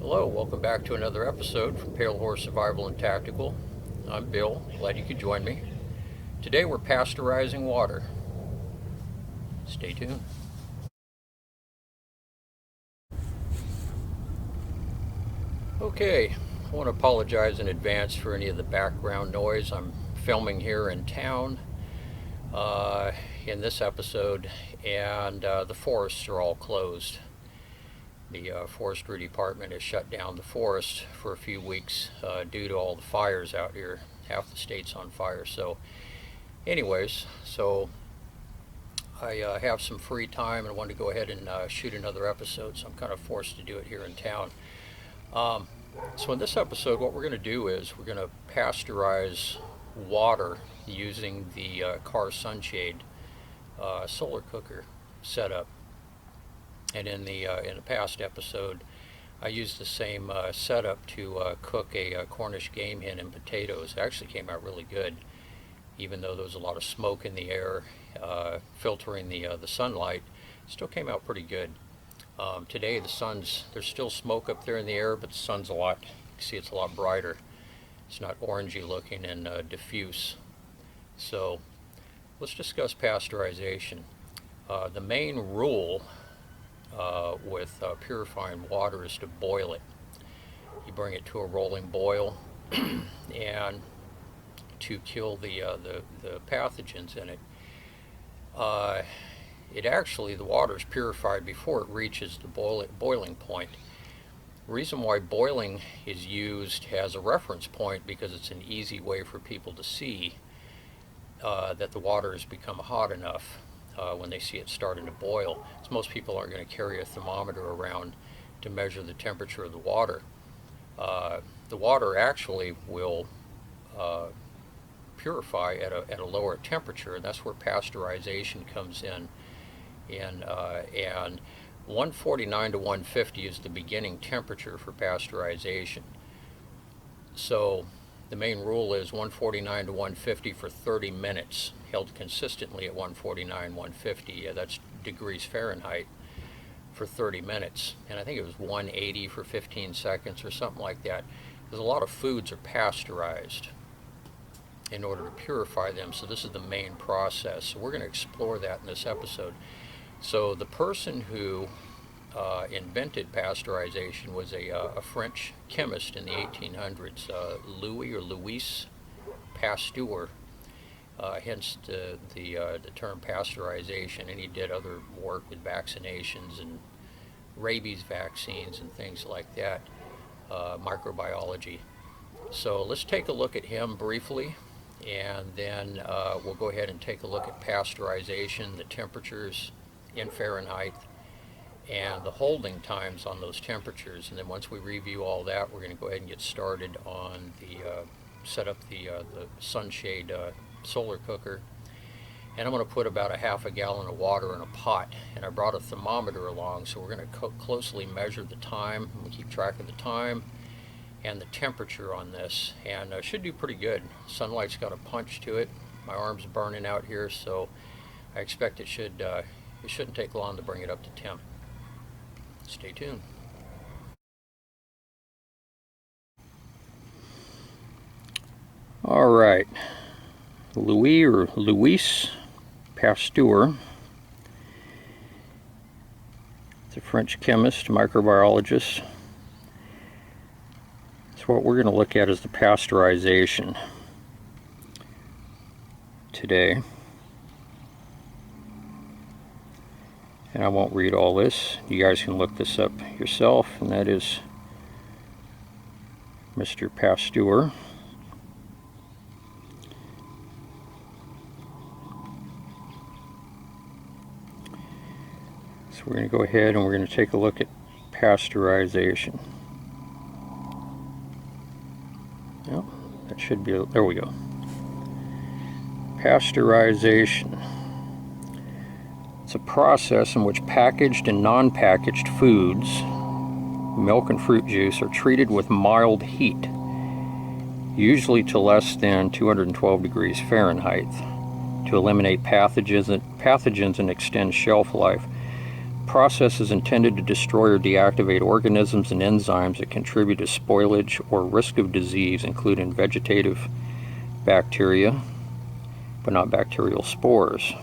Hello, welcome back to another episode from Pale Horse Survival and Tactical. I'm Bill, glad you could join me. Today we're pasteurizing water. Stay tuned. Okay, I want to apologize in advance for any of the background noise. I'm filming here in town in this episode, and the forests are all closed. The forestry department has shut down the forest for a few weeks due to all the fires out here. Half the state's on fire. So anyways, I have some free time and I wanted to go ahead and shoot another episode, so I'm kind of forced to do it here in town. So in this episode, what we're going to do is we're going to pasteurize water using the car sunshade solar cooker setup. And in the past episode, I used the same setup to cook a Cornish game hen and potatoes. It actually came out really good, even though there was a lot of smoke in the air, filtering the sunlight. It still came out pretty good. Today there's still smoke up there in the air, but the sun's you can see it's a lot brighter. It's not orangey looking and diffuse. So let's discuss pasteurization. The main rule with purifying water is to boil it. You bring it to a rolling boil and to kill the pathogens in it. The water is purified before it reaches the boiling point. The reason why boiling is used as a reference point because it's an easy way for people to see that the water has become hot enough. When they see it starting to boil. So most people aren't going to carry a thermometer around to measure the temperature of the water. The water actually will purify at a lower temperature, and that's where pasteurization comes in. And 149 to 150 is the beginning temperature for pasteurization. So the main rule is 149 to 150 for 30 minutes, held consistently at 149, 150. That's degrees Fahrenheit for 30 minutes. And I think it was 180 for 15 seconds or something like that. Because a lot of foods are pasteurized in order to purify them. So this is the main process. So we're going to explore that in this episode. So the person who invented pasteurization was a French chemist in the 1800s, Louis Pasteur, hence the term pasteurization, and he did other work with vaccinations and rabies vaccines and things like that, microbiology. So let's take a look at him briefly, and then we'll go ahead and take a look at pasteurization, the temperatures in Fahrenheit, and the holding times on those temperatures. And then once we review all that, we're going to go ahead and get started on set up the sunshade solar cooker. And I'm going to put about a half a gallon of water in a pot, and I brought a thermometer along, so we're going to closely measure the time. We'll keep track of the time and the temperature on this, and should do pretty good. Sunlight's got a punch to it. My arm's burning out here, so I expect it shouldn't take long to bring it up to temp. Stay tuned. All right, Louis Pasteur, it's a French chemist, microbiologist. So what we're going to look at is the pasteurization today. And I won't read all this. You guys can look this up yourself, and that is Mr. Pasteur. So we're going to go ahead and we're going to take a look at pasteurization. Yep, that should be, there we go. Pasteurization. It's a process in which packaged and non-packaged foods, milk and fruit juice, are treated with mild heat, usually to less than 212 degrees Fahrenheit, to eliminate pathogens and extend shelf life. process is intended to destroy or deactivate organisms and enzymes that contribute to spoilage or risk of disease, including vegetative bacteria, but not bacterial spores.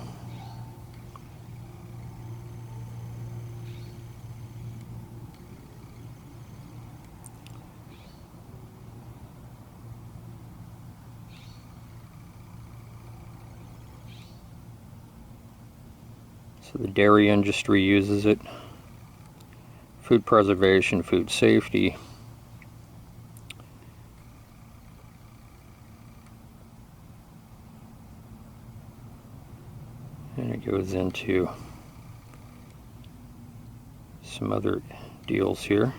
So the dairy industry uses it, food preservation, food safety. And it goes into some other deals here.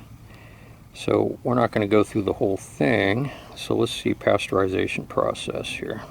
So we're not going to go through the whole thing. So let's see pasteurization process here.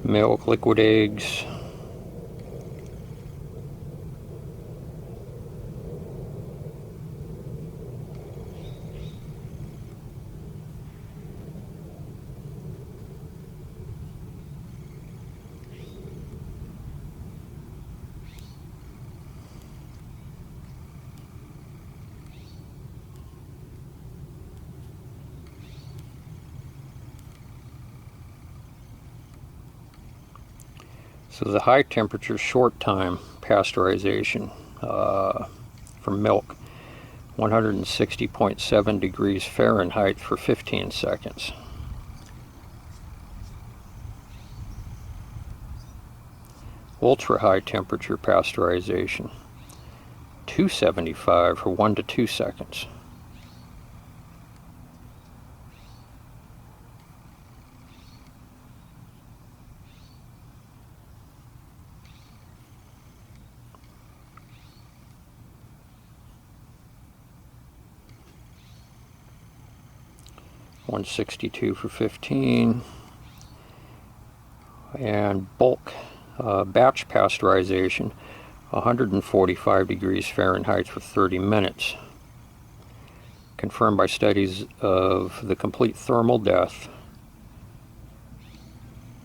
Milk, liquid eggs. So the high temperature short time pasteurization for milk, 160.7 degrees Fahrenheit for 15 seconds. Ultra high temperature pasteurization, 275 for 1 to 2 seconds. $162 for 15, and bulk batch pasteurization, 145 degrees Fahrenheit for 30 minutes. Confirmed by studies of the complete thermal death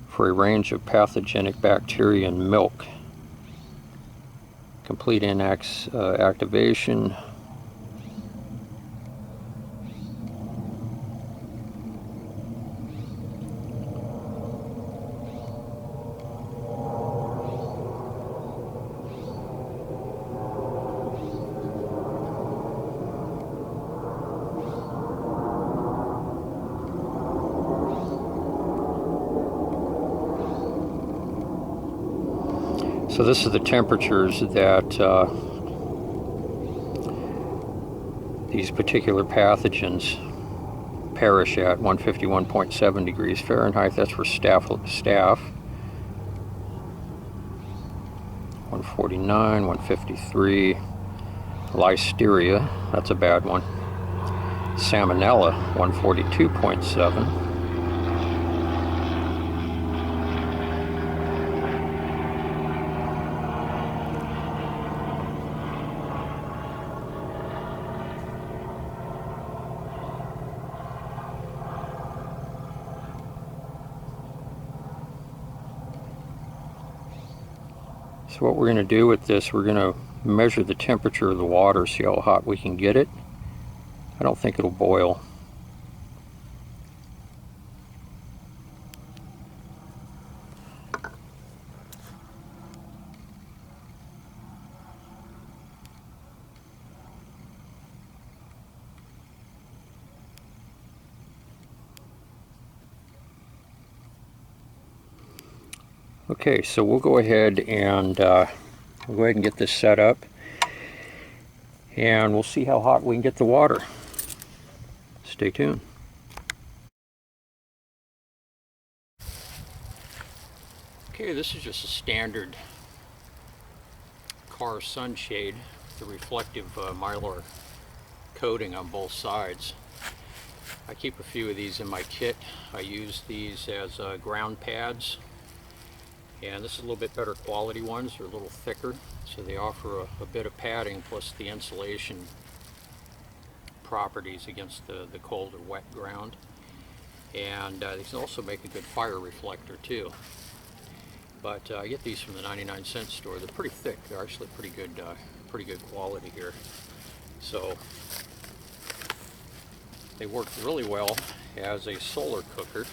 for a range of pathogenic bacteria in milk. Complete inactivation. So this is the temperatures that these particular pathogens perish at, 151.7 degrees Fahrenheit. That's for staph. 149, 153. Listeria, that's a bad one. Salmonella, 142.7. So what we're going to do with this, we're going to measure the temperature of the water, see how hot we can get it. I don't think it'll boil. Okay, so we'll go ahead and get this set up, and we'll see how hot we can get the water. Stay tuned. Okay, this is just a standard car sunshade, the reflective mylar coating on both sides. I keep a few of these in my kit. I use these as ground pads, and this is a little bit better quality ones. They're a little thicker, so they offer a bit of padding plus the insulation properties against the cold or wet ground. And these also make a good fire reflector too. But I get these from the 99-cent store. They're pretty thick. They're actually pretty good quality here. So they work really well as a solar cooker.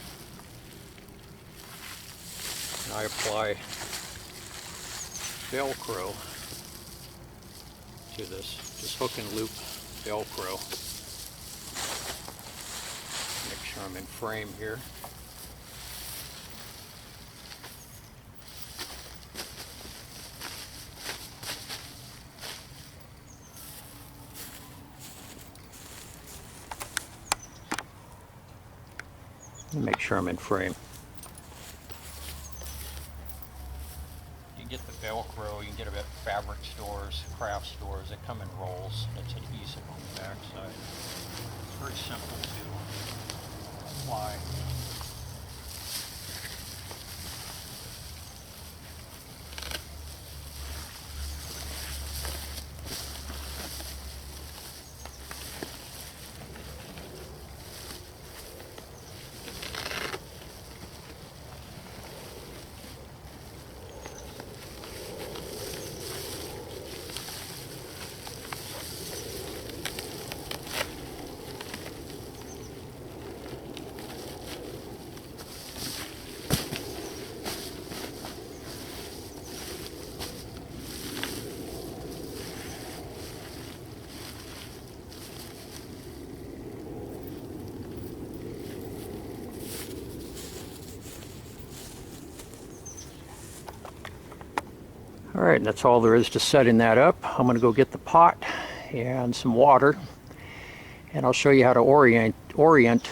And I apply Velcro to this, just hook and loop Velcro. Make sure I'm in frame here. Make sure I'm in frame. You can get the Velcro, you can get it at fabric stores, craft stores. They come in rolls. It's adhesive on the back side. It's very simple to apply. Alright, and that's all there is to setting that up. I'm going to go get the pot and some water, and I'll show you how to orient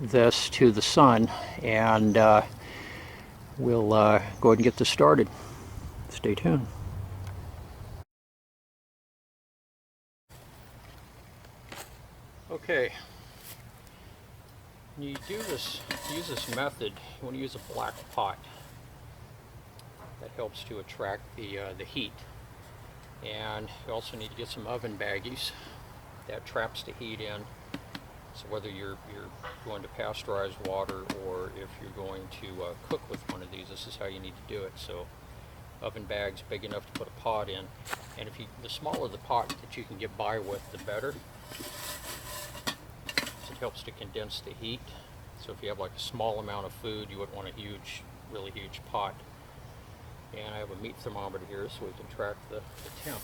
this to the sun, and we'll go ahead and get this started. Stay tuned. Okay, when you use this method, you want to use a black pot. That helps to attract the heat. And you also need to get some oven baggies. That traps the heat in. So whether you're going to pasteurize water or if you're going to cook with one of these, this is how you need to do it. So oven bags big enough to put a pot in. And the smaller the pot that you can get by with, the better. So it helps to condense the heat. So if you have like a small amount of food, you wouldn't want a really huge pot. And I have a meat thermometer here so we can track the temp.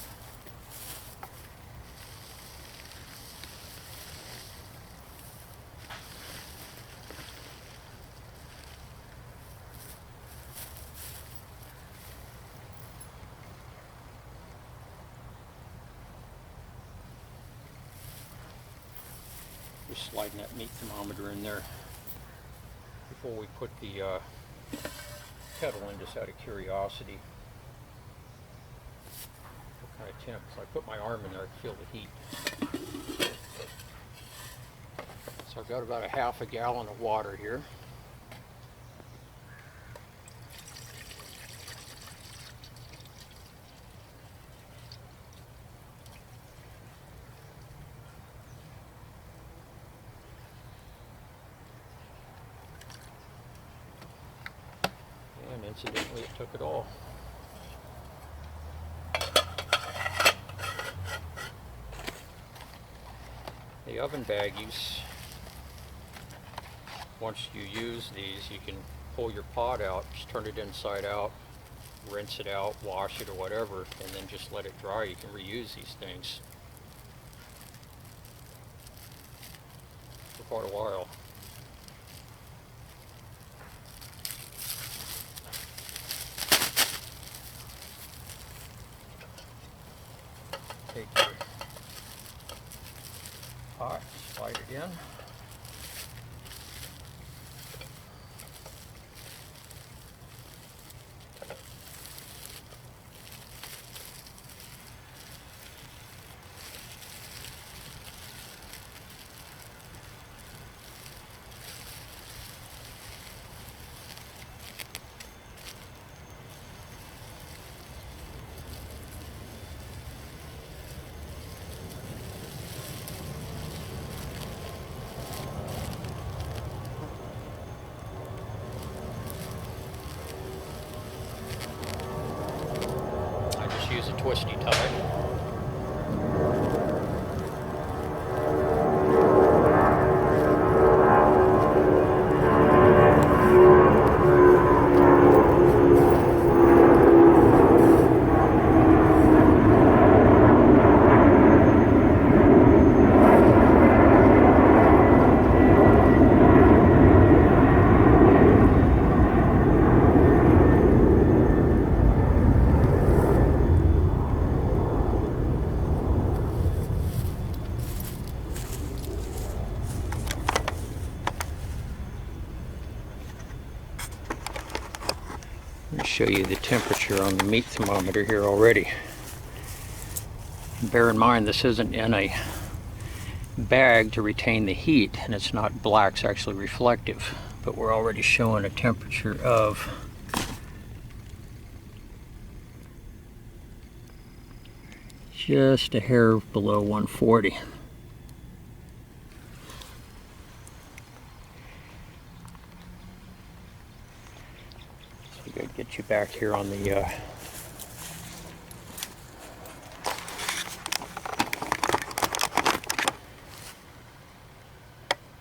Just sliding that meat thermometer in there before we put the kettle in, just out of curiosity. What kind of temp? So I put my arm in there, I can feel the heat. So I've got about a half a gallon of water here. And incidentally, it took it all. The oven baggies, once you use these, you can pull your pot out, just turn it inside out, rinse it out, wash it or whatever, and then just let it dry. You can reuse these things for quite a while. Take your pot, slide it in. twisty tie. I'm going to show you the temperature on the meat thermometer here already. Bear in mind, this isn't in a bag to retain the heat, and it's not black, it's actually reflective. But we're already showing a temperature of just a hair below 140. Get you back here on the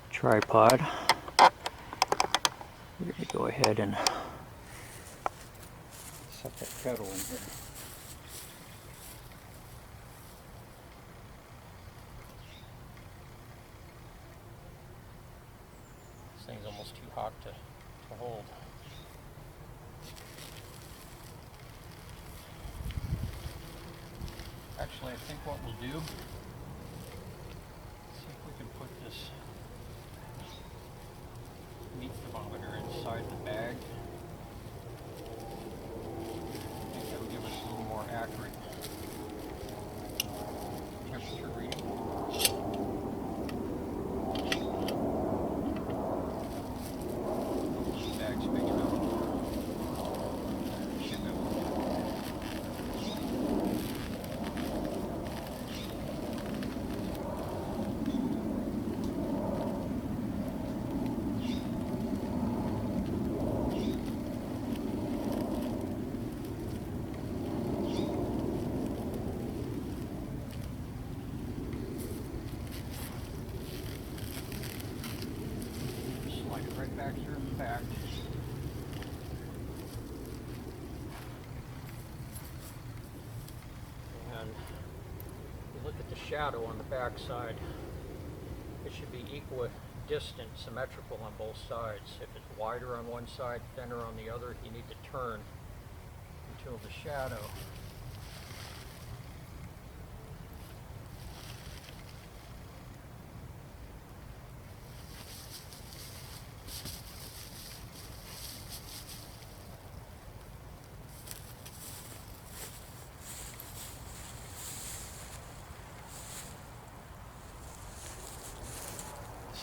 tripod. We're going to go ahead and set that kettle in here. This thing's almost too hot to hold. Actually, I think what we'll do, see if we can put this meat thermometer inside the bag. I think that'll give us a little more accurate temperature reading. The bag's big enough. Right back here in the back. And you look at the shadow on the back side, it should be equidistant, symmetrical on both sides. If it's wider on one side, thinner on the other, you need to turn until the shadow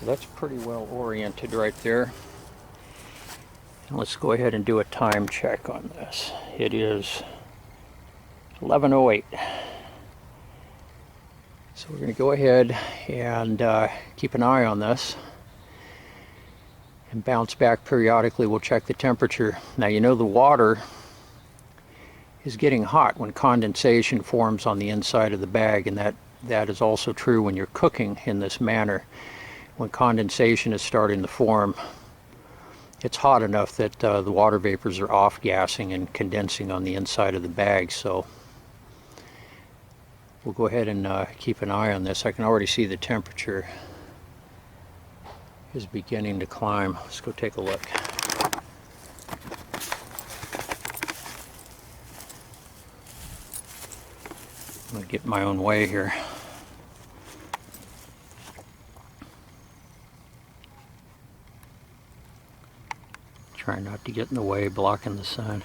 So that's pretty well oriented right there. And let's go ahead and do a time check on this. It is 11:08. So we're going to go ahead and keep an eye on this and bounce back periodically. We'll check the temperature. Now, you know the water is getting hot when condensation forms on the inside of the bag, and that is also true when you're cooking in this manner. When condensation is starting to form, it's hot enough that the water vapors are off-gassing and condensing on the inside of the bag. So we'll go ahead and keep an eye on this. I can already see the temperature is beginning to climb. Let's go take a look. I'm going to get my own way here. Try not to get in the way, blocking the sun.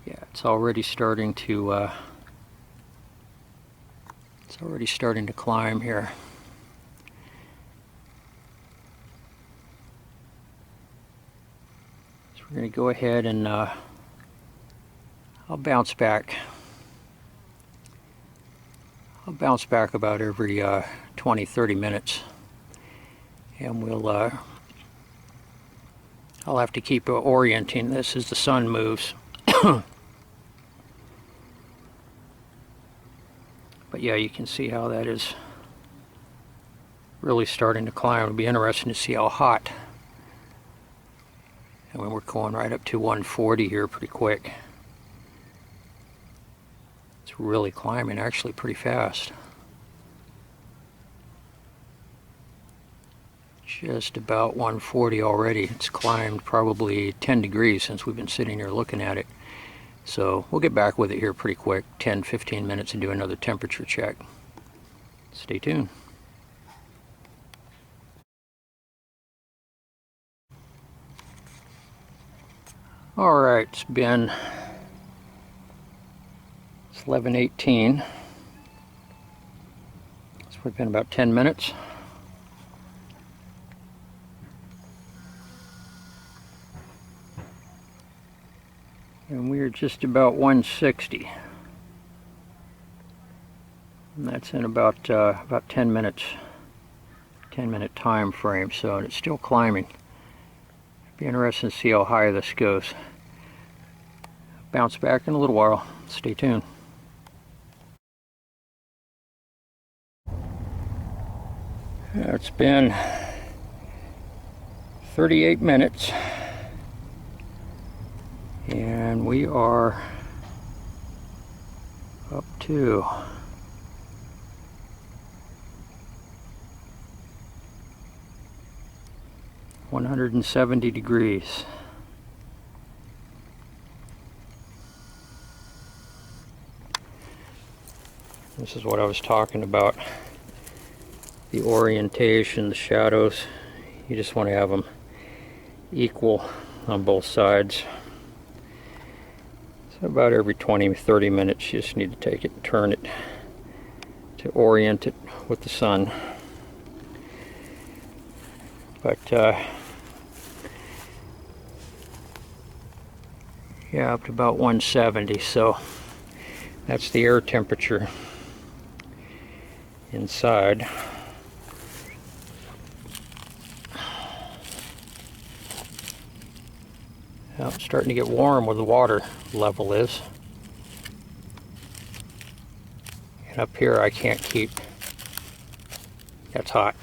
Yeah, it's already starting to climb here. So we're going to go ahead and I'll bounce back. I'll bounce back about every 20-30 minutes, and we'll I'll have to keep orienting this as the sun moves. But yeah, you can see how that is really starting to climb. It'll be interesting to see how hot. And we're going right up to 140 here pretty quick. It's really climbing actually pretty fast. Just about 140 already. It's climbed probably 10 degrees since we've been sitting here looking at it. So we'll get back with it here pretty quick, 10-15 minutes, and do another temperature check. Stay tuned. Alright, it's 11:18. It's been about 10 minutes. And we're just about 160. And that's in about 10 minutes, 10-minute time frame. So it's still climbing. Be interesting to see how high this goes. Bounce back in a little while. Stay tuned. It's been 38 minutes. And we are up to 170 degrees. This is what I was talking about. The orientation, the shadows. You just want to have them equal on both sides. So about every 20-30 minutes you just need to take it and turn it to orient it with the sun. But yeah, up to about 170, so that's the air temperature inside. Now it's starting to get warm where the water level is. And up here I can't keep. That's hot.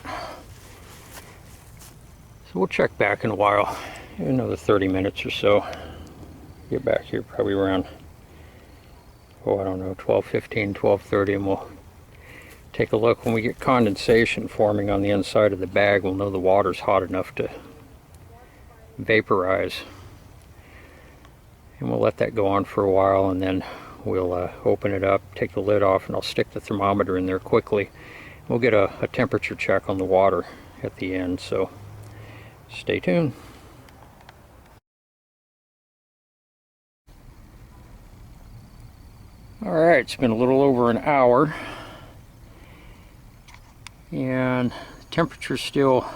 So we'll check back in a while. Another 30 minutes or so. Get back here probably around, oh, I don't know, 12:15, 12:30, and we'll take a look. When we get condensation forming on the inside of the bag, we'll know the water's hot enough to vaporize. And we'll let that go on for a while, and then we'll open it up, take the lid off, and I'll stick the thermometer in there quickly. We'll get a temperature check on the water at the end, so stay tuned. Alright, it's been a little over an hour, and the temperature's still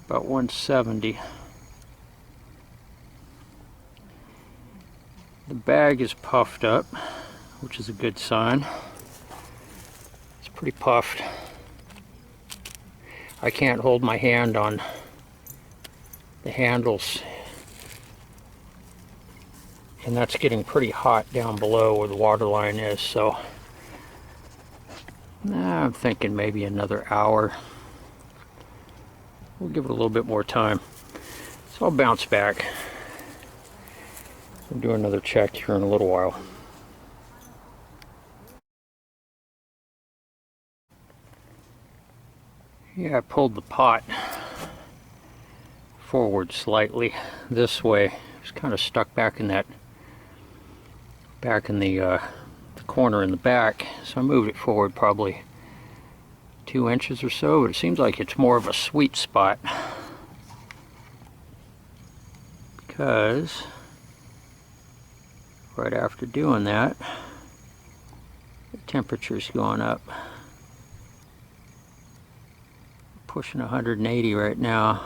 about 170. The bag is puffed up, which is a good sign. It's pretty puffed. I can't hold my hand on the handles, and that's getting pretty hot down below where the water line is, so I'm thinking maybe another hour. We'll give it a little bit more time. So I'll bounce back. We'll do another check here in a little while. Yeah, I pulled the pot forward slightly this way. It's kind of stuck back in that, the corner in the back. So I moved it forward probably 2 inches or so, but it seems like it's more of a sweet spot because right after doing that, the temperature's going up. Pushing 180 right now.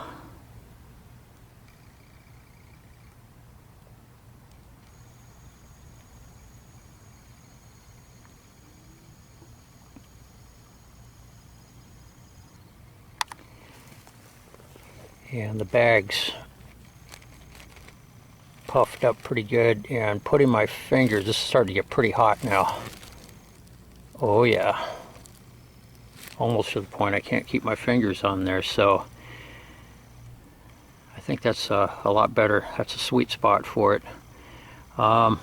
And the bag's puffed up pretty good, and putting my fingers, this is starting to get pretty hot now. Oh yeah, almost to the point I can't keep my fingers on there, so I think that's a lot better. That's a sweet spot for it. Now,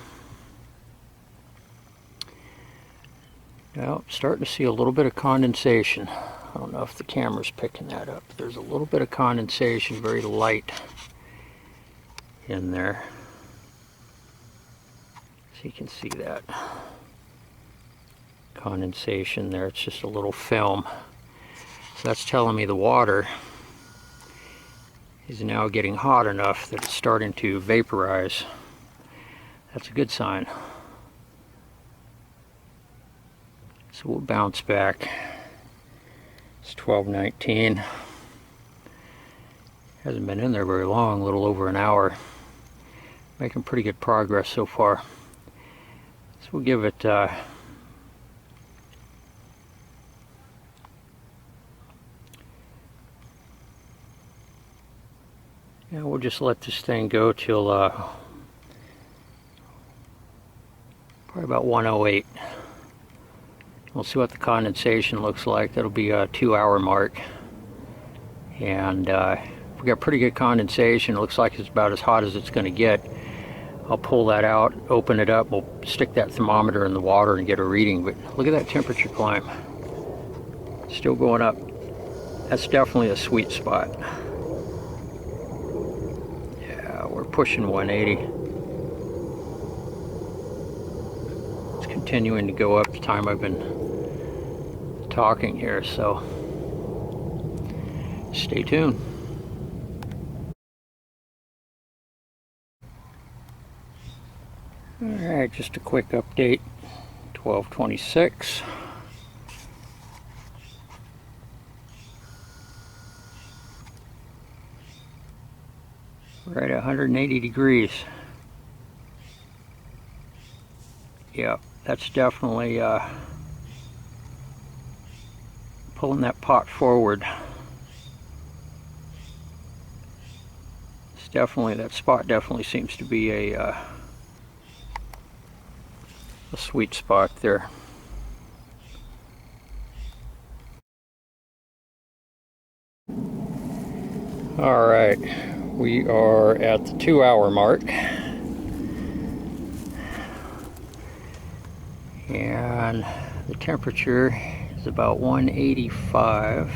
starting to see a little bit of condensation. I don't know if the camera's picking that up. There's a little bit of condensation, very light in there. So you can see that condensation there. It's just a little film. So that's telling me the water is now getting hot enough that it's starting to vaporize. That's a good sign. So we'll bounce back. It's 12:19. Hasn't been in there very long, a little over an hour. Making pretty good progress so far. So we'll give it yeah, we'll just let this thing go till probably about 108. We'll see what the condensation looks like. That'll be a 2-hour mark. And we got pretty good condensation. It looks like it's about as hot as it's going to get. I'll pull that out, open it up. We'll stick that thermometer in the water and get a reading. But look at that temperature climb. Still going up. That's definitely a sweet spot. Yeah, we're pushing 180. It's continuing to go up the time I've been talking here, so stay tuned. Alright, just a quick update. 12:26. We're at 180 degrees. Yeah, that's definitely pulling that pot forward. It's definitely, that spot definitely seems to be a sweet spot there. All right, we are at the 2-hour mark, and the temperature is about 185.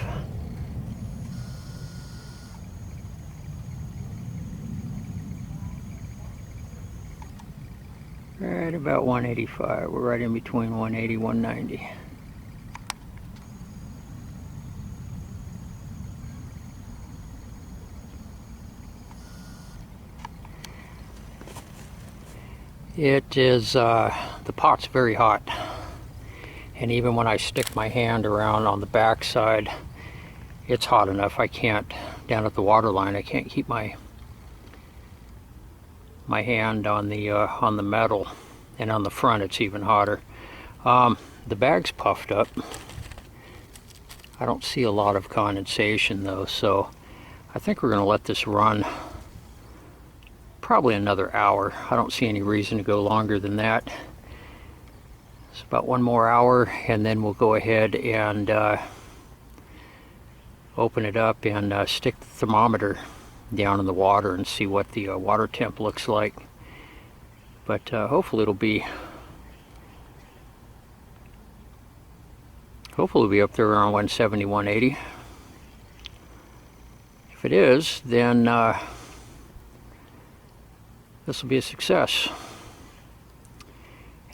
Right about 185. We're right in between 180 and 190. It is, the pot's very hot. And even when I stick my hand around on the back side, it's hot enough. I can't, down at the water line, I can't keep my hand on the metal, and on the front it's even hotter. The bag's puffed up. I don't see a lot of condensation though, so I think we're going to let this run probably another hour. I don't see any reason to go longer than that. It's about 1 more hour, and then we'll go ahead and open it up and stick the thermometer down in the water and see what the water temp looks like. But hopefully it'll be up there around 170, 180. If it is, then this will be a success.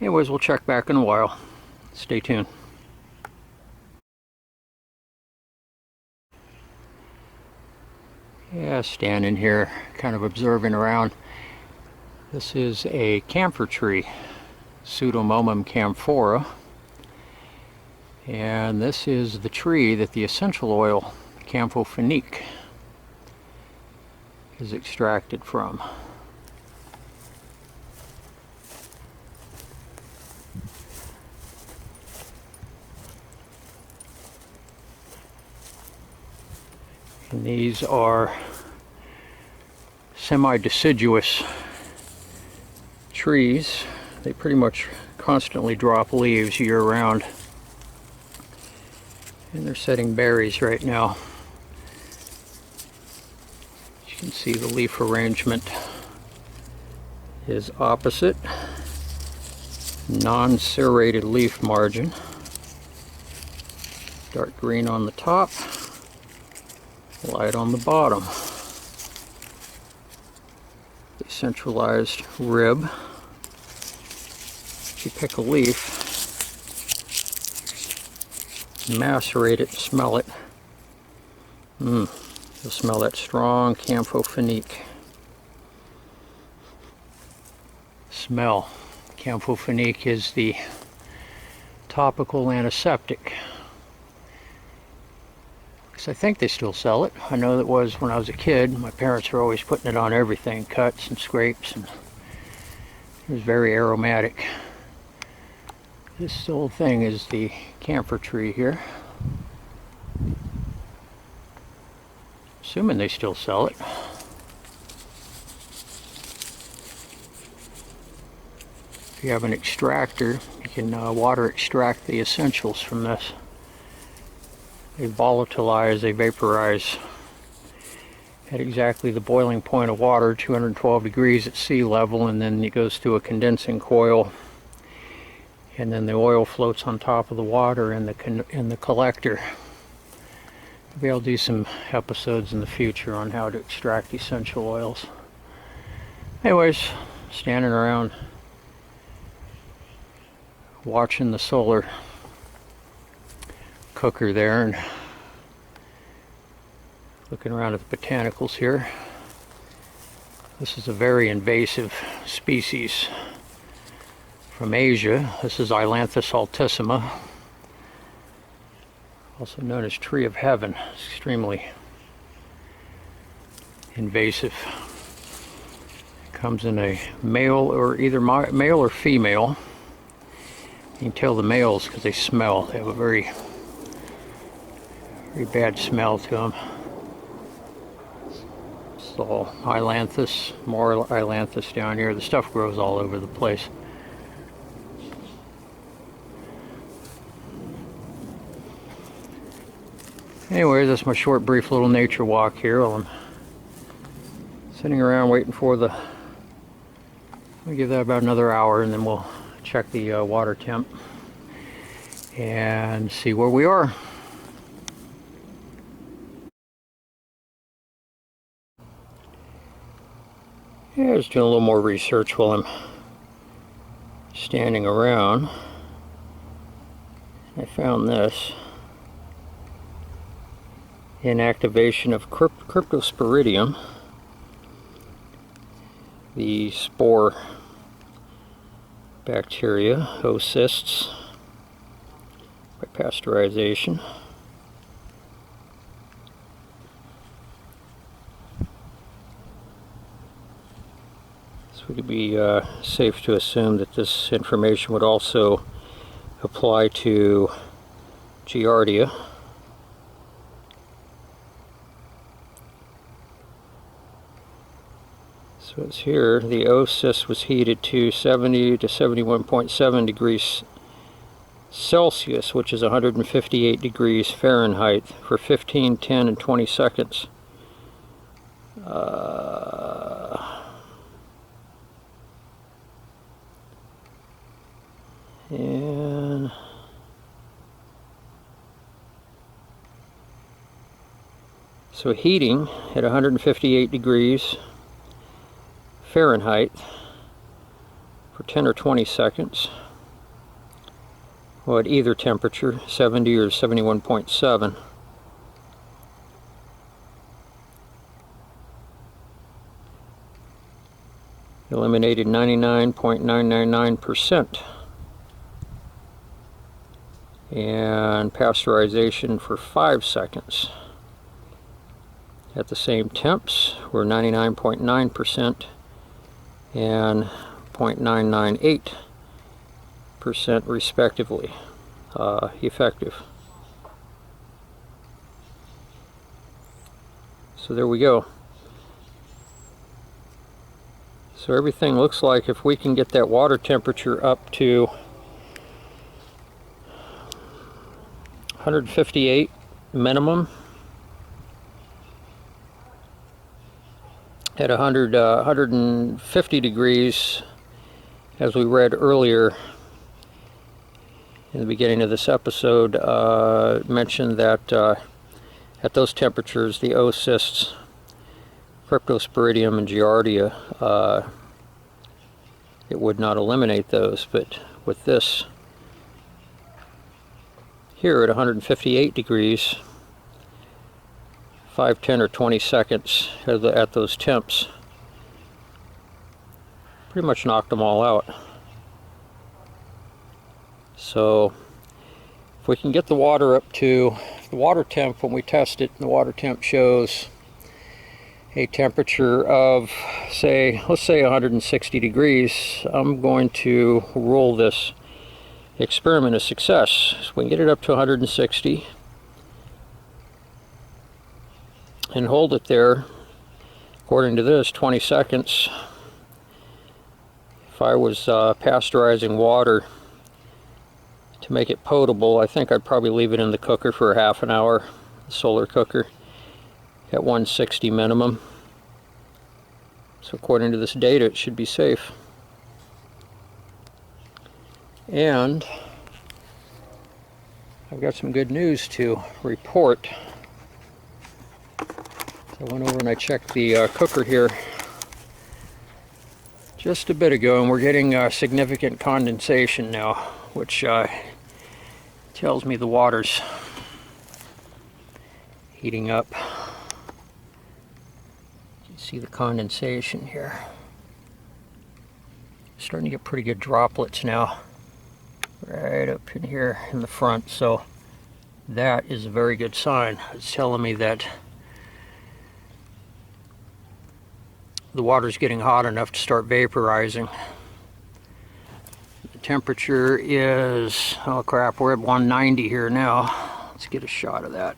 Anyways, we'll check back in a while. Stay tuned. Yeah, standing here, kind of observing around. This is a camphor tree, Pseudomomum camphora. And this is the tree that the essential oil, camphorphenique, is extracted from. And these are semi-deciduous trees. They pretty much constantly drop leaves year-round. And they're setting berries right now. You can see the leaf arrangement is opposite. Non-serrated leaf margin. Dark green on the top, light on the bottom. Decentralized rib. If you pick a leaf, macerate it, smell it. You'll smell that strong camphophenique smell. Camphophenique is the topical antiseptic. I think they still sell it. I know that was when I was a kid. My parents were always putting it on everything, cuts and scrapes, and it was very aromatic. This little thing is the camphor tree here. Assuming they still sell it. If you have an extractor, you can water extract the essentials from this. They volatilize, they vaporize at exactly the boiling point of water, 212 degrees at sea level, and then it goes through a condensing coil, and then the oil floats on top of the water in the collector. Maybe I'll do some episodes in the future on how to extract essential oils. Anyways, standing around watching the solar cooker there and looking around at the botanicals here. This is a very invasive species from Asia. This is Ailanthus altissima, also known as tree of heaven. It's extremely invasive. It comes in a male or either male or female. You can tell the males because they smell. They have a very bad smell to them. So Ailanthus, more Ailanthus down here. The stuff grows all over the place. Anyway, that's my short, brief little nature walk here while I'm sitting around waiting for the... I'll give that about another hour, and then we'll check the water temp and see where we are. Yeah, just doing a little more research while I'm standing around. I found this. Inactivation of Cryptosporidium, the spore bacteria, oocysts, by pasteurization. So it would be safe to assume that this information would also apply to Giardia. So it's here, the oocyst was heated to 70 to 71.7 degrees Celsius, which is 158 degrees Fahrenheit, for 15, 10, and 20 seconds. And so heating at 158 degrees Fahrenheit for 10 or 20 seconds, well, at either temperature, 70 or 71.7, eliminated 99.999%. And pasteurization for 5 seconds at the same temps were 99.9% and 0.998% respectively effective. So there we go. So everything looks like if we can get that water temperature up to 158 minimum at 150 degrees, as we read earlier in the beginning of this episode, mentioned that at those temperatures the oocysts, Cryptosporidium and Giardia, it would not eliminate those, but with this here at 158 degrees, 5, 10, or 20 seconds at those temps, pretty much knocked them all out. So if we can get the water up to the water temp, when we test it, the water temp shows a temperature of, say, let's say 160 degrees, I'm going to rule this experiment a success. So we can get it up to 160 and hold it there, according to this, 20 seconds. If I was pasteurizing water to make it potable, I think I'd probably leave it in the cooker for a half an hour, the solar cooker, at 160 minimum. So according to this data, it should be safe. And I've got some good news to report. I went over and I checked the cooker here just a bit ago, and we're getting significant condensation now, which tells me the water's heating up. You can see the condensation here. Starting to get pretty good droplets now, right up in here in the front. So that is a very good sign. It's telling me that the water's getting hot enough to start vaporizing. The temperature is, oh crap, we're at 190 here now. Let's get a shot of that.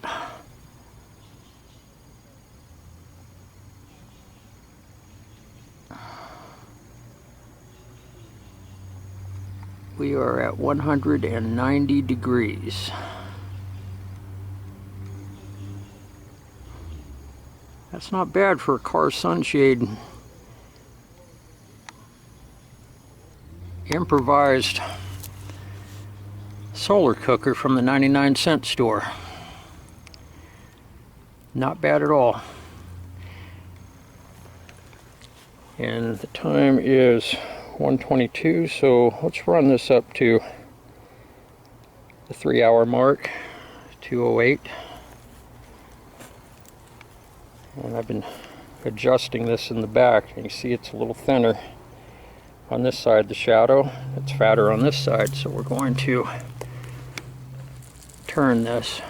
We are at 190 degrees. That's not bad for a car sunshade. Improvised solar cooker from the 99-cent store. Not bad at all. And the time is 1:22, so let's run this up to the 3-hour mark, 2:08. And I've been adjusting this in the back, and you see it's a little thinner on this side, the shadow. It's fatter on this side, so we're going to turn this.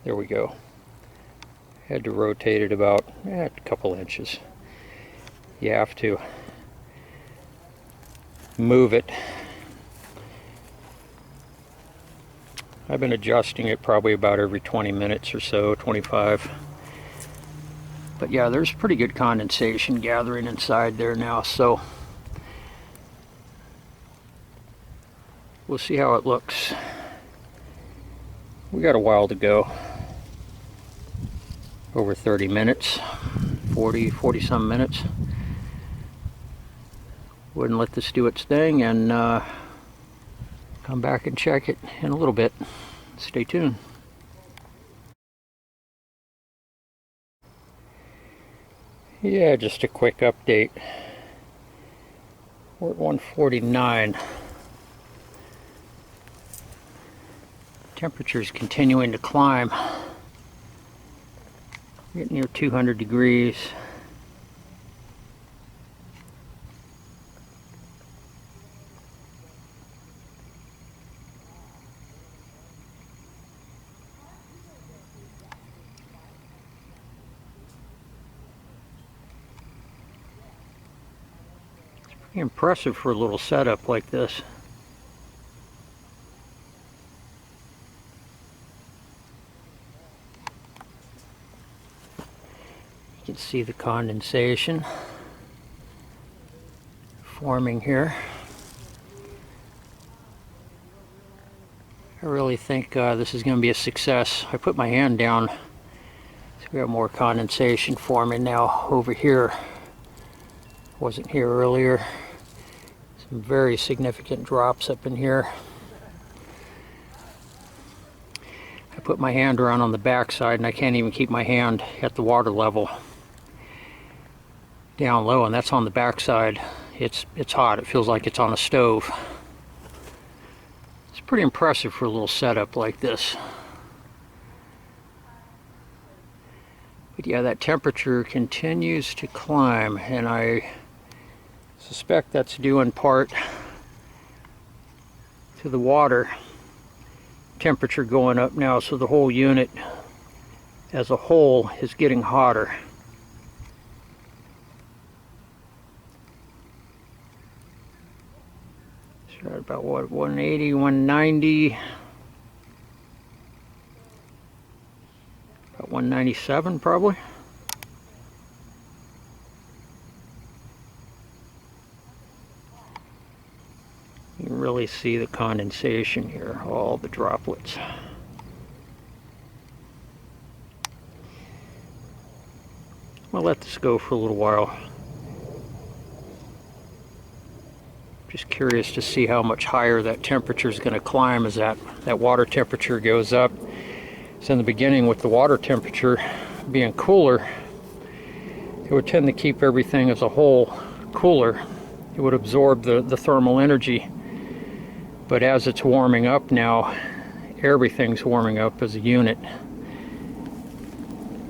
There we go. Had to rotate it about a couple inches. You have to move it. I've been adjusting it probably about every 20 minutes or so, 25. But yeah, there's pretty good condensation gathering inside there now, so we'll see how it looks. We got a while to go. Over 30 minutes, 40 some minutes. Wouldn't let this do its thing, and come back and check it in a little bit. Stay tuned. Yeah, just a quick update. We're at 149. Temperature's continuing to climb. Getting near 200 degrees. Impressive for a little setup like this. You can see the condensation forming here. I really think this is going to be a success. I put my hand down, so we have more condensation forming now over here. Wasn't here earlier. Some very significant drops up in here. I put my hand around on the back side and I can't even keep my hand at the water level down low, and that's on the back side. It's hot. It feels like it's on a stove. It's pretty impressive for a little setup like this. But yeah, that temperature continues to climb, and I suspect that's due in part to the water temperature going up now, so the whole unit as a whole is getting hotter. So at about what, 180, 190, about 197 probably. You can really see the condensation here, all the droplets. I'll let this go for a little while. Just curious to see how much higher that temperature is going to climb as that water temperature goes up. So in the beginning, with the water temperature being cooler, it would tend to keep everything as a whole cooler. It would absorb the thermal energy. But as it's warming up now, everything's warming up as a unit.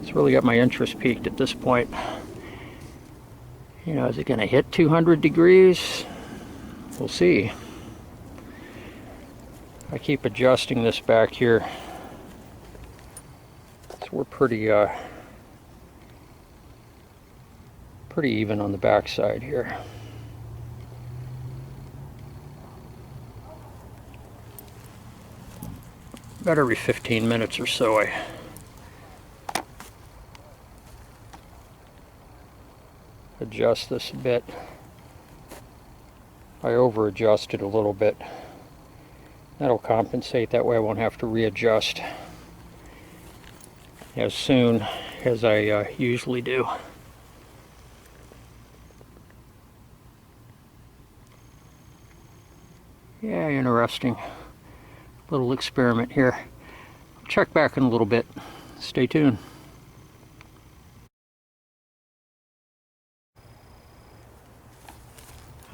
It's really got my interest peaked at this point. You know, is it going to hit 200 degrees? We'll see. I keep adjusting this back here. So we're pretty even on the back side here. About every 15 minutes or so I adjust this a bit. I over adjust it a little bit. That'll compensate, that way I won't have to readjust as soon as I usually do. Yeah, interesting. Little experiment here. I'll check back in a little bit. Stay tuned.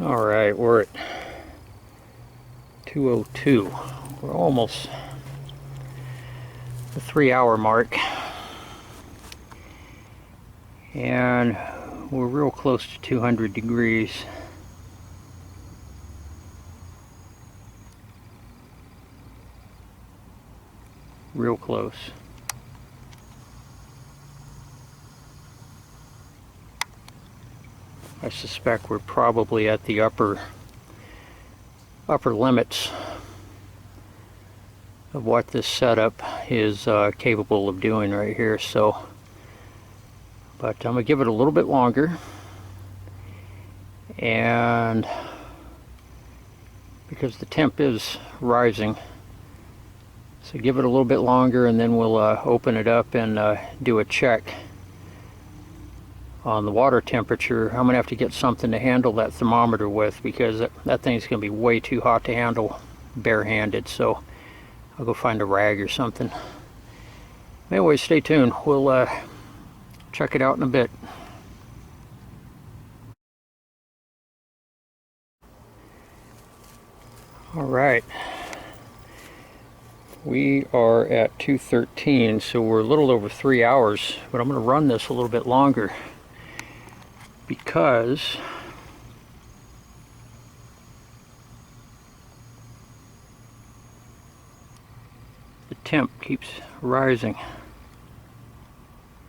All right, we're at 2:02. We're almost the 3-hour mark, and we're real close to 200 degrees. Real close. I suspect we're probably at the upper limits of what this setup is capable of doing right here. So, but I'm gonna give it a little bit longer, and because the temp is rising, so give it a little bit longer, and then we'll open it up and do a check on the water temperature. I'm gonna have to get something to handle that thermometer with, because that thing's gonna be way too hot to handle barehanded. So I'll go find a rag or something. Anyway, stay tuned. We'll check it out in a bit. All right. We are at 2:13, so we're a little over 3 hours, but I'm going to run this a little bit longer because the temp keeps rising.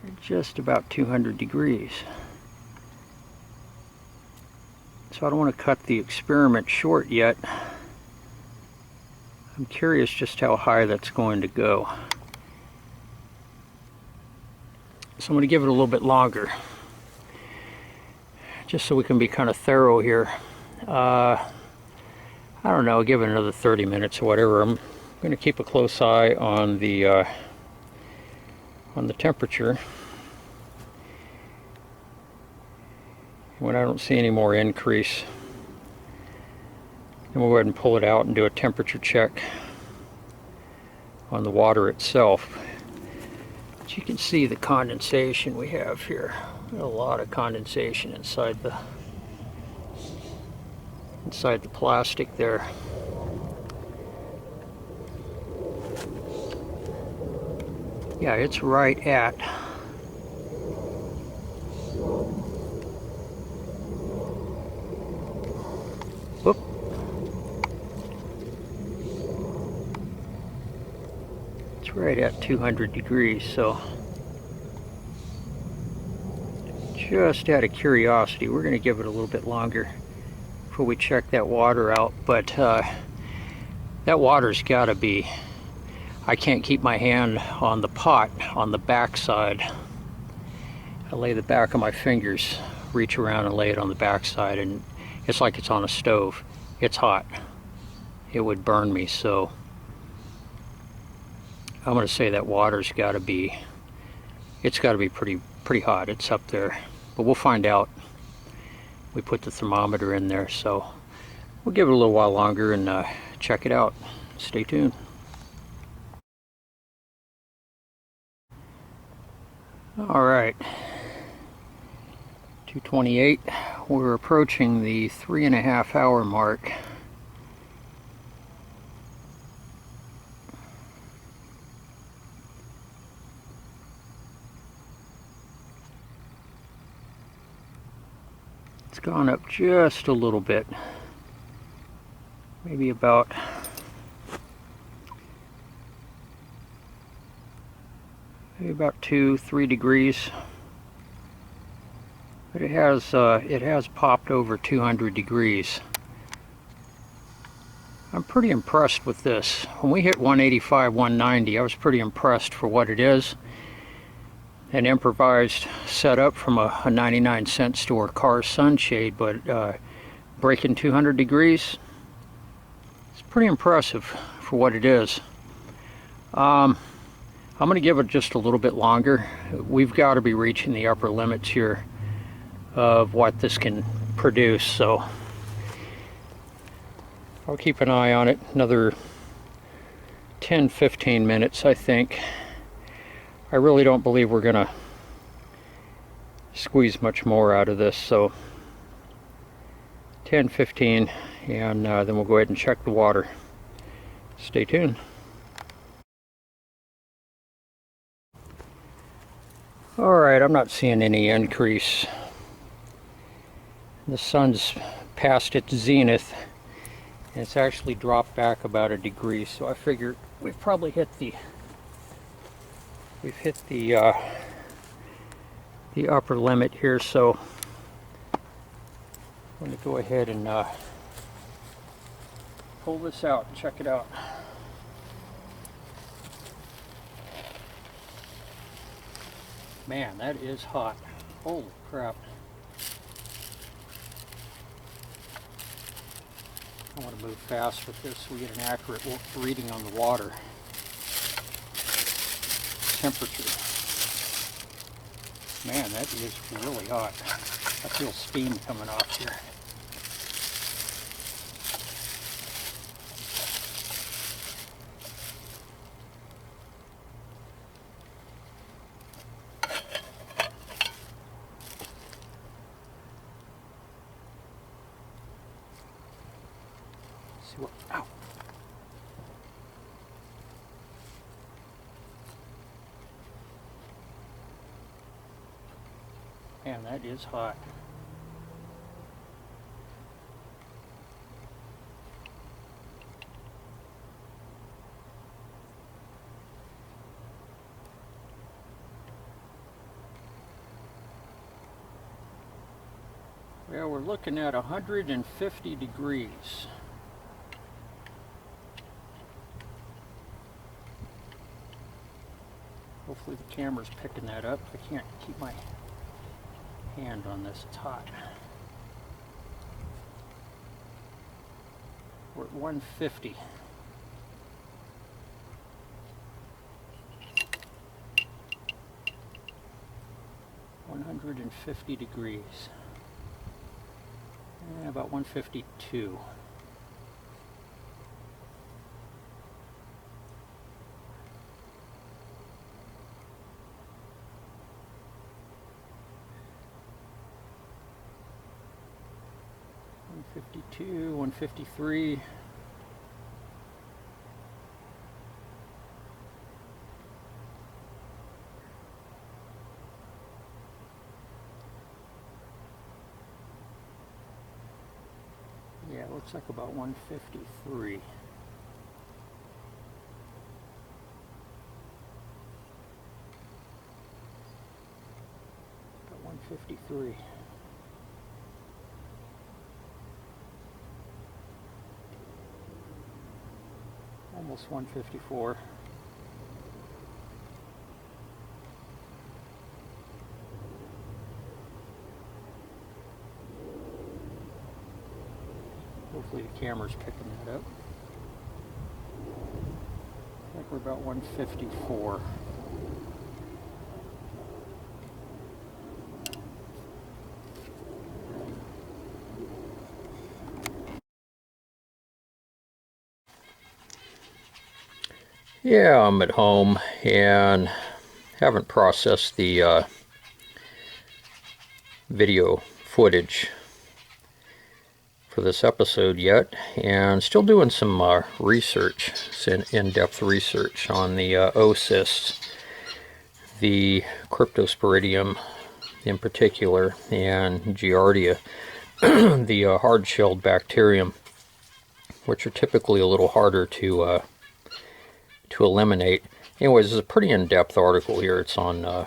We're just about 200 degrees. So I don't want to cut the experiment short yet. I'm curious just how high that's going to go. So I'm going to give it a little bit longer, just so we can be kind of thorough here. I don't know, give it another 30 minutes or whatever. I'm going to keep a close eye on the temperature. When I don't see any more increase, then we'll go ahead and pull it out and do a temperature check on the water itself. But you can see the condensation we have here. A lot of condensation inside the plastic there. Yeah, it's right at whoop. It's right at 200 degrees, so just out of curiosity, we're going to give it a little bit longer before we check that water out. But that water's got to be, I can't keep my hand on the pot on the back side. I lay the back of my fingers, reach around and lay it on the back side, and it's like it's on a stove. It's hot. It would burn me. So I'm going to say that water's got to be, it's got to be pretty hot. It's up there, but we'll find out. We put the thermometer in there, so we'll give it a little while longer and check it out. Stay tuned. All right, 2:28. We're approaching the 3.5 hour mark. It's gone up just a little bit, maybe about 2-3 degrees, but it has popped over 200 degrees. I'm pretty impressed with this. When we hit 185, 190, I was pretty impressed for what it is. An improvised setup from a 99-cent store car sunshade, but breaking 200 degrees, it's pretty impressive for what it is. I'm going to give it just a little bit longer. We've got to be reaching the upper limits here of what this can produce, so I'll keep an eye on it. Another 10-15 minutes, I think. I really don't believe we're going to squeeze much more out of this, so 10-15, and then we'll go ahead and check the water. Stay tuned. Alright, I'm not seeing any increase. The sun's past its zenith, and it's actually dropped back about a degree, so I figure we've probably hit the upper limit here, so I'm going to go ahead and pull this out and check it out. Man, that is hot. Holy crap. I want to move fast with this so we get an accurate reading on the water temperature. Man, that is really hot. I feel steam coming off here. Ow. Man, that is hot. Well, we're looking at 150 degrees. Hopefully the camera's picking that up. I can't keep my hand on this, it's hot. We're at 150. $150 degrees. About 152. $152, $153. Yeah, it looks like about 153. About 153. Almost 154. Hopefully the camera's picking that up. I think we're about 154. Yeah, I'm at home and haven't processed the video footage for this episode yet, and still doing some research, some in-depth research on the oocysts, the cryptosporidium in particular, and giardia, the hard-shelled bacterium, which are typically a little harder to eliminate. Anyways, this is a pretty in-depth article here. It's on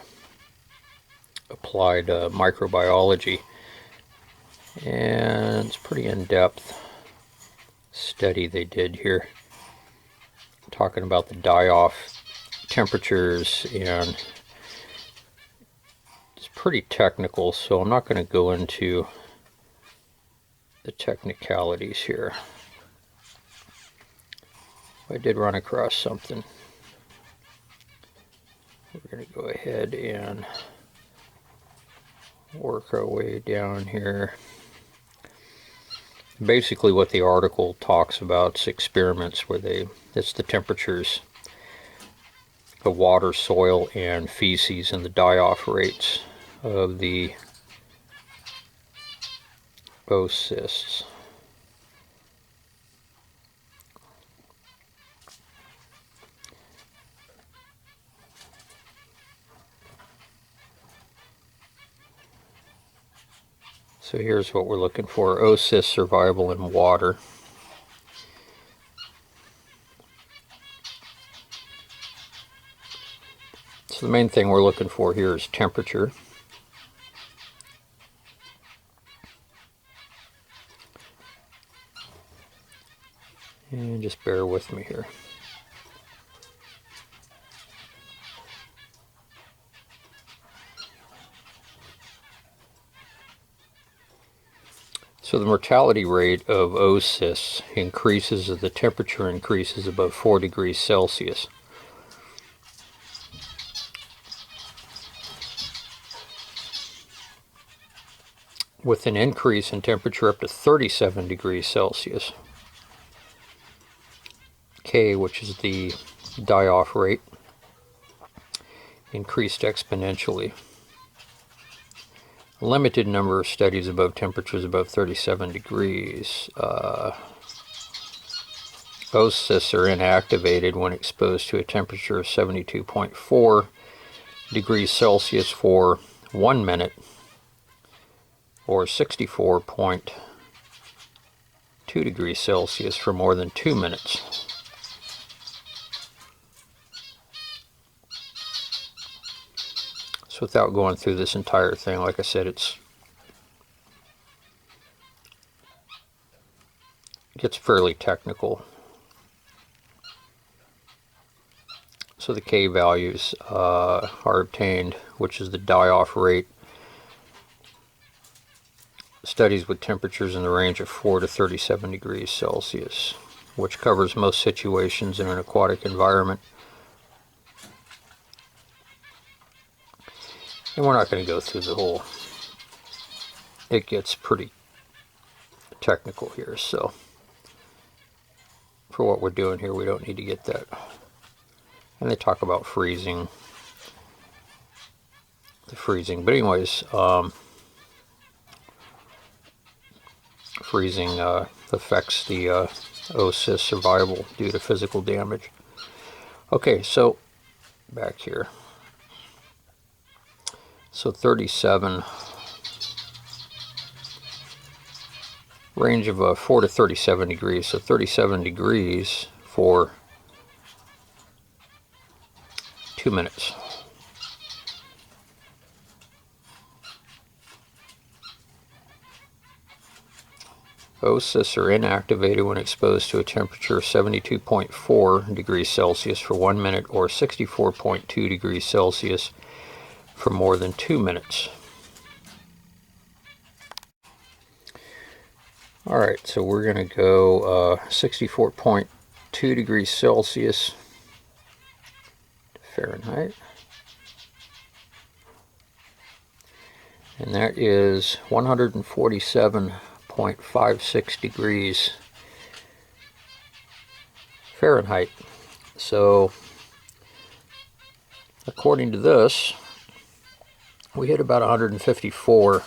applied microbiology, and it's pretty in-depth study they did here, talking about the die-off temperatures, and it's pretty technical, so I'm not going to go into the technicalities here. I did run across something. We're going to go ahead and work our way down here. Basically what the article talks about is experiments where it's the temperatures of water, soil, and feces, and the die-off rates of the oocysts. So here's what we're looking for: oocyst survival in water. So the main thing we're looking for here is temperature. And just bear with me here. So the mortality rate of oocysts increases as the temperature increases above 4 degrees Celsius. With an increase in temperature up to 37 degrees Celsius. K, which is the die-off rate, increased exponentially. A limited number of studies above temperatures above 37 degrees. Oocysts are inactivated when exposed to a temperature of 72.4 degrees Celsius for 1 minute, or 64.2 degrees Celsius for more than 2 minutes. So without going through this entire thing, like I said, it gets fairly technical. So the K values are obtained, which is the die-off rate. Studies with temperatures in the range of 4 to 37 degrees Celsius, which covers most situations in an aquatic environment. And we're not going to go through the whole, it gets pretty technical here, so for what we're doing here we don't need to get that. And they talk about freezing, but anyways, freezing affects the oocyst survival due to physical damage. Okay, so back here. So 37, range of 4 to 37 degrees. So 37 degrees for 2 minutes. Oocysts are inactivated when exposed to a temperature of 72.4 degrees Celsius for 1 minute or 64.2 degrees Celsius for more than 2 minutes. Alright, so we're going to go 64.2 degrees Celsius Fahrenheit. And that is 147.56 degrees Fahrenheit. So, according to this, we hit about 154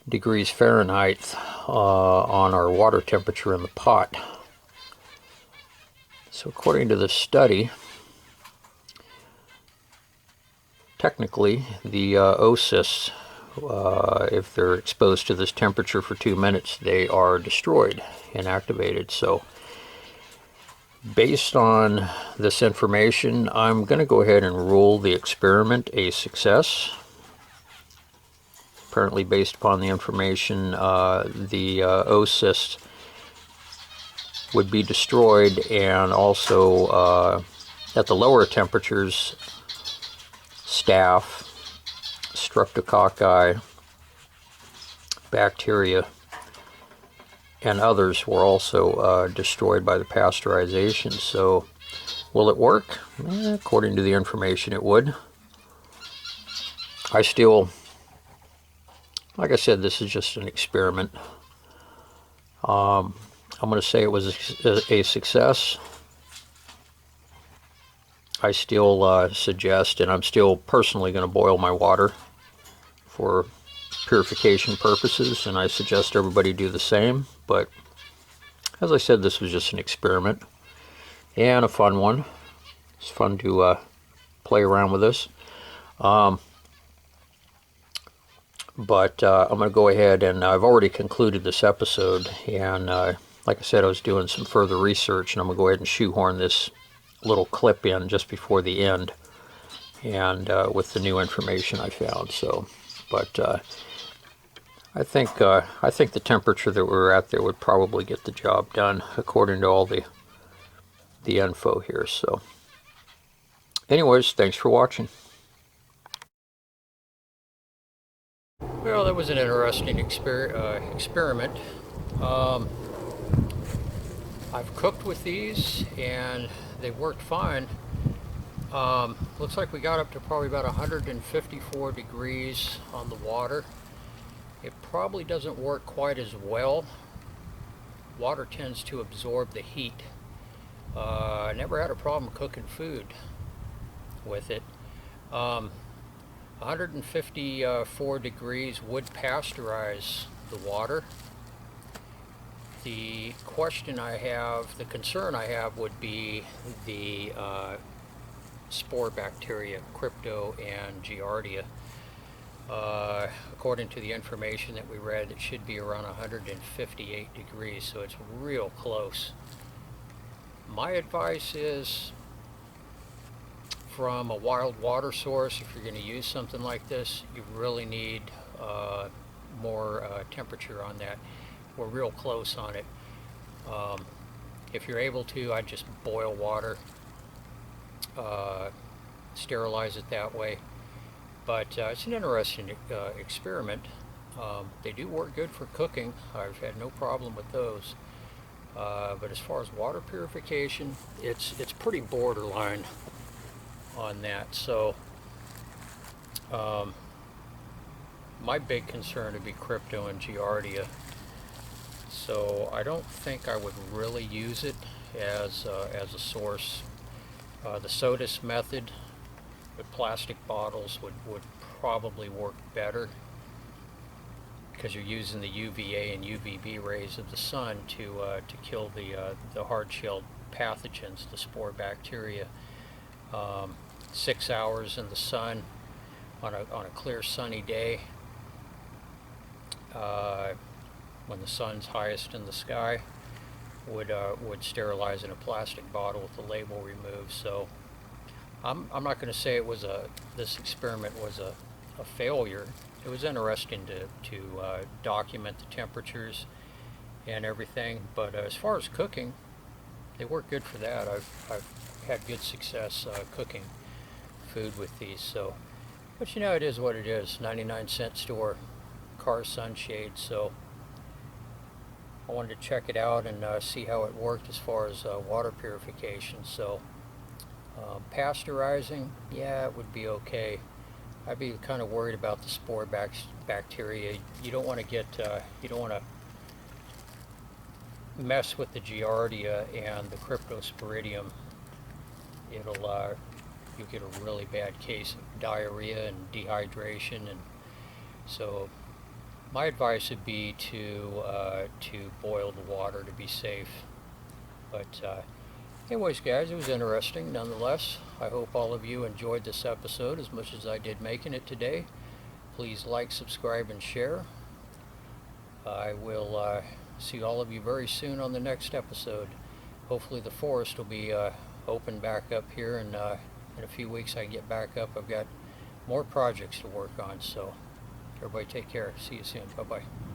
degrees Fahrenheit on our water temperature in the pot. So according to this study, technically the oocysts, if they're exposed to this temperature for 2 minutes, they are destroyed, inactivated. So based on this information, I'm going to go ahead and rule the experiment a success. Apparently, based upon the information, the oocysts would be destroyed, and also at the lower temperatures, staph, streptococci, bacteria, and others were also destroyed by the pasteurization. So, will it work? According to the information, it would. I still, like I said, this is just an experiment. I'm going to say it was a success. I still suggest, and I'm still personally going to boil my water for purification purposes, and I suggest everybody do the same. But as I said, this was just an experiment and a fun one. It's fun to play around with this. But I'm going to go ahead, and I've already concluded this episode, and like I said, I was doing some further research, and I'm going to go ahead and shoehorn this little clip in just before the end, and with the new information I found. So, but I think the temperature that we're at there would probably get the job done according to all the info here. So, anyways, thanks for watching. Well, that was an interesting experiment. I've cooked with these and they worked fine. Looks like we got up to probably about 154 degrees on the water. It probably doesn't work quite as well. Water tends to absorb the heat. I never had a problem cooking food with it. 154 degrees would pasteurize the water. The question I have, the concern I have would be the spore bacteria, Crypto and Giardia. According to the information that we read, it should be around 158 degrees, so it's real close. My advice is, from a wild water source, if you're going to use something like this, you really need more temperature on that. We're real close on it. If you're able to, I'd just boil water sterilize it that way. But it's an interesting experiment. They do work good for cooking. I've had no problem with those. But as far as water purification, it's pretty borderline on that. So my big concern would be crypto and giardia. So I don't think I would really use it as a source. The SOTUS method with plastic bottles would probably work better, because you're using the UVA and UVB rays of the sun to kill the hard-shelled pathogens, the spore bacteria. 6 hours in the sun on a clear sunny day, when the sun's highest in the sky, would sterilize in a plastic bottle with the label removed. So I'm not going to say it was this experiment was a failure. It was interesting to document the temperatures and everything, but as far as cooking, they work good for that. I've had good success cooking food with these. So, but you know, it is what it is. 99-cent store, car sunshade. So I wanted to check it out and see how it worked as far as water purification. So pasteurizing, yeah, it would be okay. I'd be kind of worried about the spore bacteria. You don't want to get, you don't want to mess with the giardia and the cryptosporidium. You'll get a really bad case of diarrhea and dehydration, and so my advice would be to boil the water to be safe. But anyways, guys, it was interesting nonetheless. I hope all of you enjoyed this episode as much as I did making it today. Please like, subscribe, and share. I will see all of you very soon on the next episode. Hopefully the forest will be open back up here, and in a few weeks I get back up. I've got more projects to work on. So everybody take care. See you soon. Bye-bye.